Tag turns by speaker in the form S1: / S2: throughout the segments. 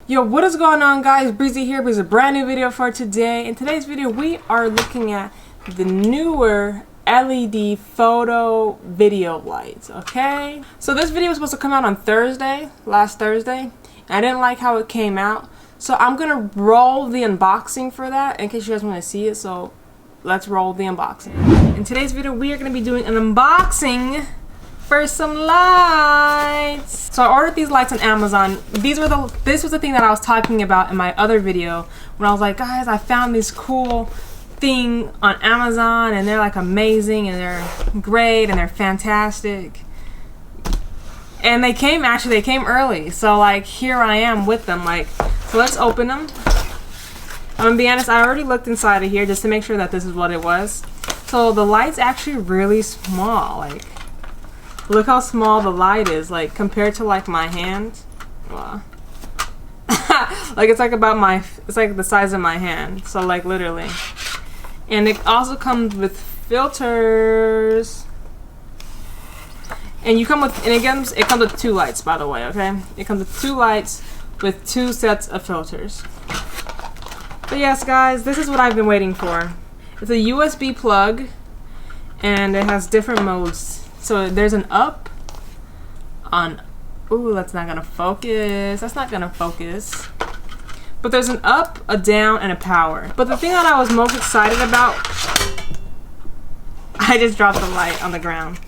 S1: Yo, what is going on, guys? Breezy here with a brand new video for today. In today's video, we are looking at the newer LED photo video lights, okay? So this video was supposed to come out on last Thursday, and I didn't like how it came out. So I'm gonna roll the unboxing for that in case you guys want to see it. So let's roll the unboxing. In today's video, we are gonna be doing an unboxing for some lights. So I ordered these lights on Amazon. This was the thing that I was talking about in my other video when I was like, guys, I found this cool thing on Amazon and they're like amazing and they're great and they're fantastic. And they came early. So like here I am with them. Like, so let's open them. I'm gonna be honest, I already looked inside of here just to make sure that this is what it was. So the light's actually really small. Like, look how small the light is, like compared to like my hand. Wow. Like it's like it's like the size of my hand. So like literally. And it also comes with filters. And it comes with two lights, by the way, okay? It comes with two lights with two sets of filters. But yes, guys, this is what I've been waiting for. It's a USB plug and it has different modes. So there's an up on, ooh, that's not gonna focus. That's not gonna focus. But there's an up, a down, and a power. But the thing that I was most excited about, I just dropped the light on the ground.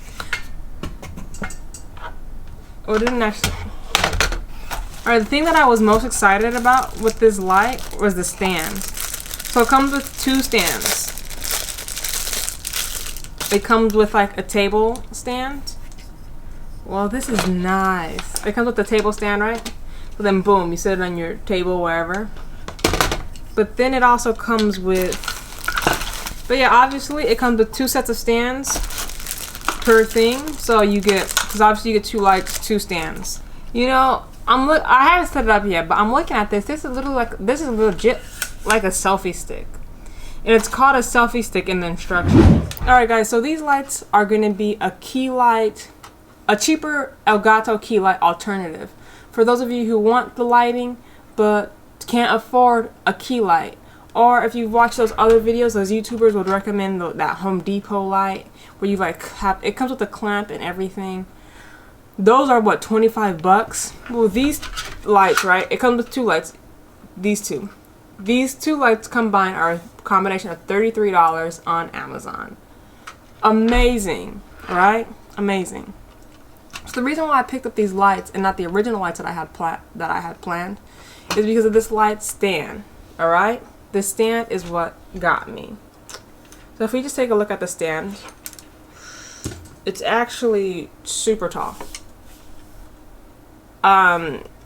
S1: Oh, it didn't actually. Alright, the thing that I was most excited about with this light was the stand. So it comes with two stands. It comes with like a table stand. Well, this is nice. It comes with the table stand, right? So then boom, you set it on your table wherever. But then it also comes with, but yeah, obviously it comes with two sets of stands per thing. So you get, because obviously you get two lights, two stands. You know, I haven't set it up yet, but I'm looking at this. This is legit like a selfie stick. And it's called a selfie stick in the instructions. Alright guys, so these lights are going to be a key light, a cheaper Elgato key light alternative. For those of you who want the lighting but can't afford a key light. Or if you've watched those other videos, those YouTubers would recommend that Home Depot light where you like have, it comes with a clamp and everything. Those are what, 25 bucks? Well, these lights, right? It comes with two lights. These two. These two lights combined are a combination of $33 on Amazon. Amazing, right? Amazing. So the reason why I picked up these lights and not the original lights that I had planned is because of this light stand. All right, this stand is what got me. So if we just take a look at the stand, it's actually super tall.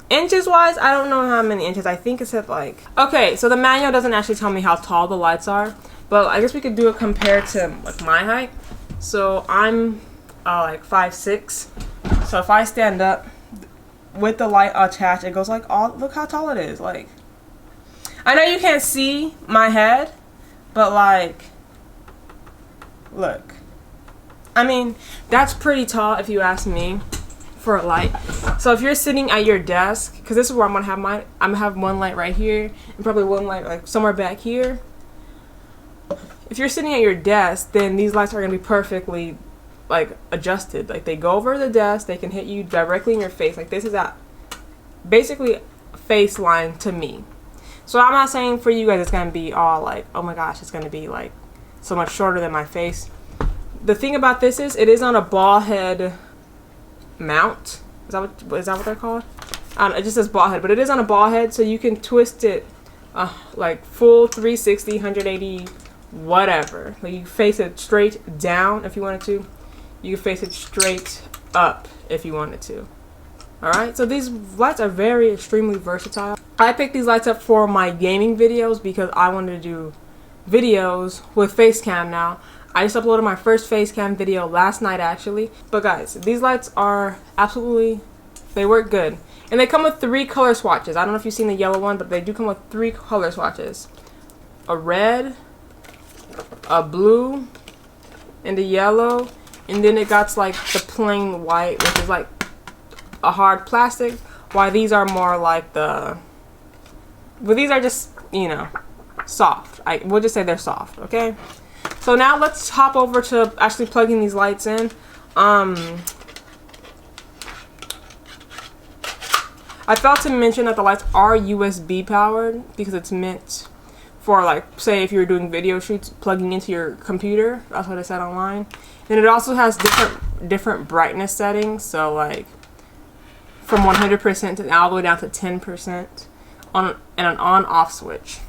S1: Inches wise, I don't know how many inches. I think it's at like, okay, so the manual doesn't actually tell me how tall the lights are, but I guess we could do it compared to like my height. So I'm like 5'6". So if I stand up with the light attached, it goes like, oh, look how tall it is. Like, I know you can't see my head, but like, look. I mean, that's pretty tall if you ask me for a light. So if you're sitting at your desk, because this is where I'm gonna have mine, I'm gonna have one light right here and probably one light like somewhere back here. If you're sitting at your desk, then these lights are gonna be perfectly like adjusted. Like they go over the desk, they can hit you directly in your face. Like this is at basically face line to me. So I'm not saying for you guys it's gonna be all like, oh my gosh, it's gonna be like so much shorter than my face. The thing about this is it is on a ball head mount. Is that what they're called? It just says ball head, but it is on a ball head, so you can twist it like full 360, 180, whatever. Like you can face it straight down if you wanted to. You can face it straight up if you wanted to. Alright, so these lights are extremely versatile. I picked these lights up for my gaming videos because I wanted to do videos with face cam now. I just uploaded my first face cam video last night actually. But guys, these lights are absolutely, they work good. And they come with 3 color swatches. I don't know if you've seen the yellow one, but they do come with 3 color swatches. A red, a blue, and a yellow. And then it got like the plain white, which is like a hard plastic, while these are more like the But these are just, you know, soft. We'll just say they're soft, okay? So now let's hop over to actually plugging these lights in. I failed to mention that the lights are USB powered because it's meant for, like, say if you're doing video shoots, plugging into your computer. That's what I said online. And it also has different brightness settings. So like from 100% to all the way down to 10% and an on-off switch.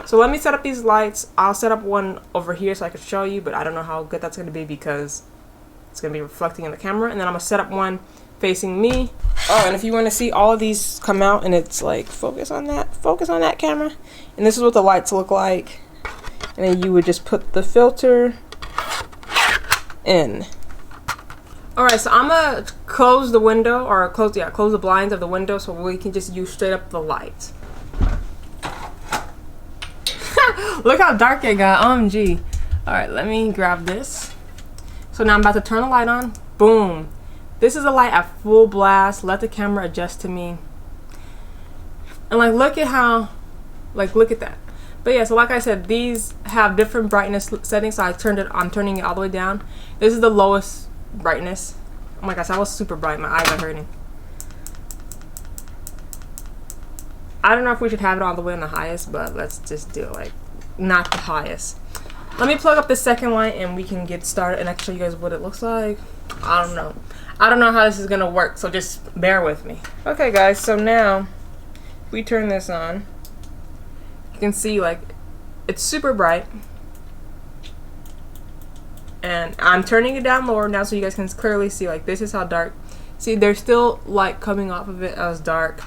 S1: So let me set up these lights. I'll set up one over here so I can show you, but I don't know how good that's going to be because it's going to be reflecting in the camera. And then I'm going to set up one facing me. Oh, and if you want to see all of these come out and it's like, focus on that camera. And this is what the lights look like. And then you would just put the filter in. Alright, so I'm gonna close the window, or close the blinds of the window so we can just use straight up the light. Look how dark it got, OMG. Alright, let me grab this. So now I'm about to turn the light on. Boom. This is a light at full blast. Let the camera adjust to me. And like, look at how, like, look at that. But yeah, so like I said, these have different brightness settings. So I'm turning it all the way down. This is the lowest brightness. Oh my gosh, that was super bright. My eyes are hurting. I don't know if we should have it all the way on the highest, but let's just do it like not the highest. Let me plug up the second light and we can get started and I can show you guys what it looks like. I don't know. I don't know how this is gonna work, so just bear with me. Okay guys, so now if we turn this on, you can see like it's super bright. And I'm turning it down lower now so you guys can clearly see, like, this is how dark. See, there's still light coming off of it as dark.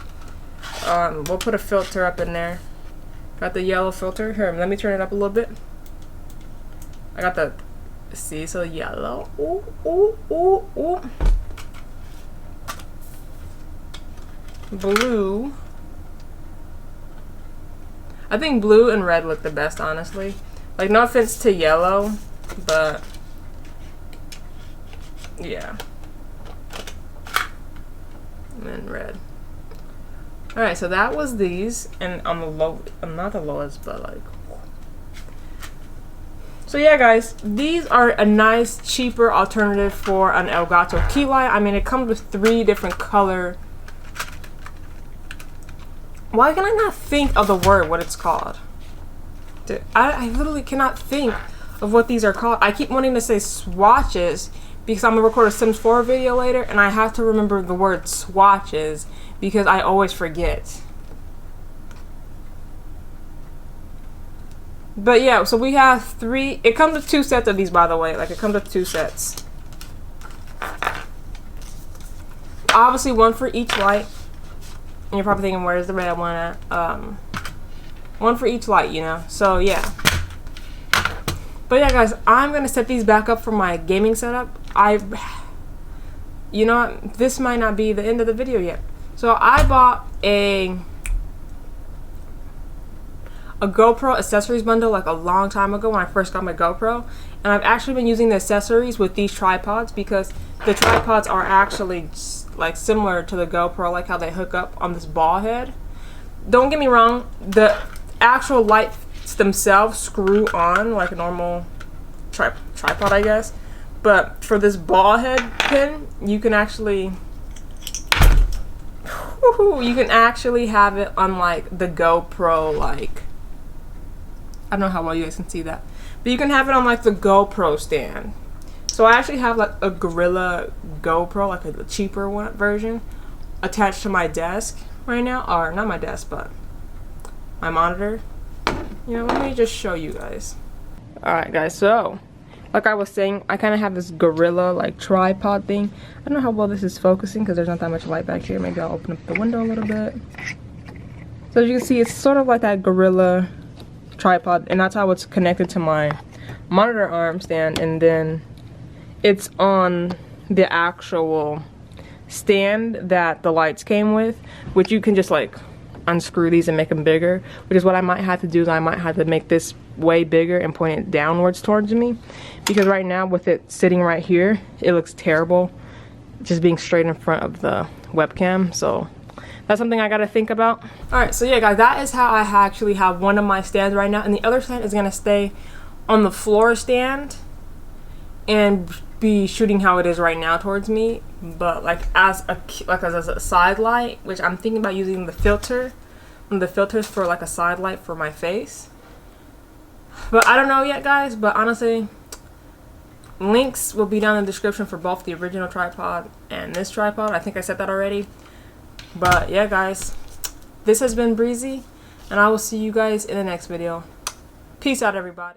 S1: We'll put a filter up in there. Got the yellow filter. Here, let me turn it up a little bit. I got the, see, so yellow. Ooh, ooh, ooh, ooh. Blue. I think blue and red look the best, honestly. Like, no offense to yellow, but yeah. And then red. Alright, so that was these. And on the low, I'm not the lowest, but like. So yeah, guys, these are a nice, cheaper alternative for an Elgato key light. I mean, it comes with 3 different color. Why can I not think of the word, what it's called? Dude, I literally cannot think of what these are called. I keep wanting to say swatches because I'm gonna record a Sims 4 video later and I have to remember the word swatches because I always forget. But yeah, so we have 3. It comes with 2 sets of these, by the way. Like, it comes with 2 sets. Obviously, one for each light. And you're probably thinking, where's the red one at? One for each light, you know? So, yeah. But yeah, guys, I'm going to set these back up for my gaming setup. You know what? This might not be the end of the video yet. So, I bought a GoPro accessories bundle like a long time ago when I first got my GoPro. And I've actually been using the accessories with these tripods because the tripods are actually like similar to the GoPro, like how they hook up on this ball head. Don't get me wrong, the actual lights themselves screw on like a normal tripod, I guess. But for this ball head pin, you can actually have it on like the GoPro, like, I don't know how well you guys can see that, but you can have it on like the GoPro stand. So I actually have like a Gorilla GoPro, like a cheaper one version, attached to my desk right now, or not my desk, but my monitor. You know, let me just show you guys. Alright guys, so like I was saying, I kind of have this Gorilla like tripod thing. I don't know how well this is focusing because there's not that much light back here. Maybe I'll open up the window a little bit. So as you can see, it's sort of like that Gorilla tripod, and that's how it's connected to my monitor arm stand, and then it's on the actual stand that the lights came with, which you can just like unscrew these and make them bigger, which is what I might have to do. Is I might have to make this way bigger and point it downwards towards me, because right now with it sitting right here, it looks terrible just being straight in front of the webcam. So That's something I gotta think about. Alright, so yeah guys, that is how I actually have one of my stands right now, and the other stand is gonna stay on the floor stand and be shooting how it is right now towards me, but like as a side light, which I'm thinking about using the filter, one of the filters for like a side light for my face. But I don't know yet guys, but honestly, links will be down in the description for both the original tripod and this tripod. I think I said that already. But yeah guys, this has been Breezy, and I will see you guys in the next video. Peace out everybody.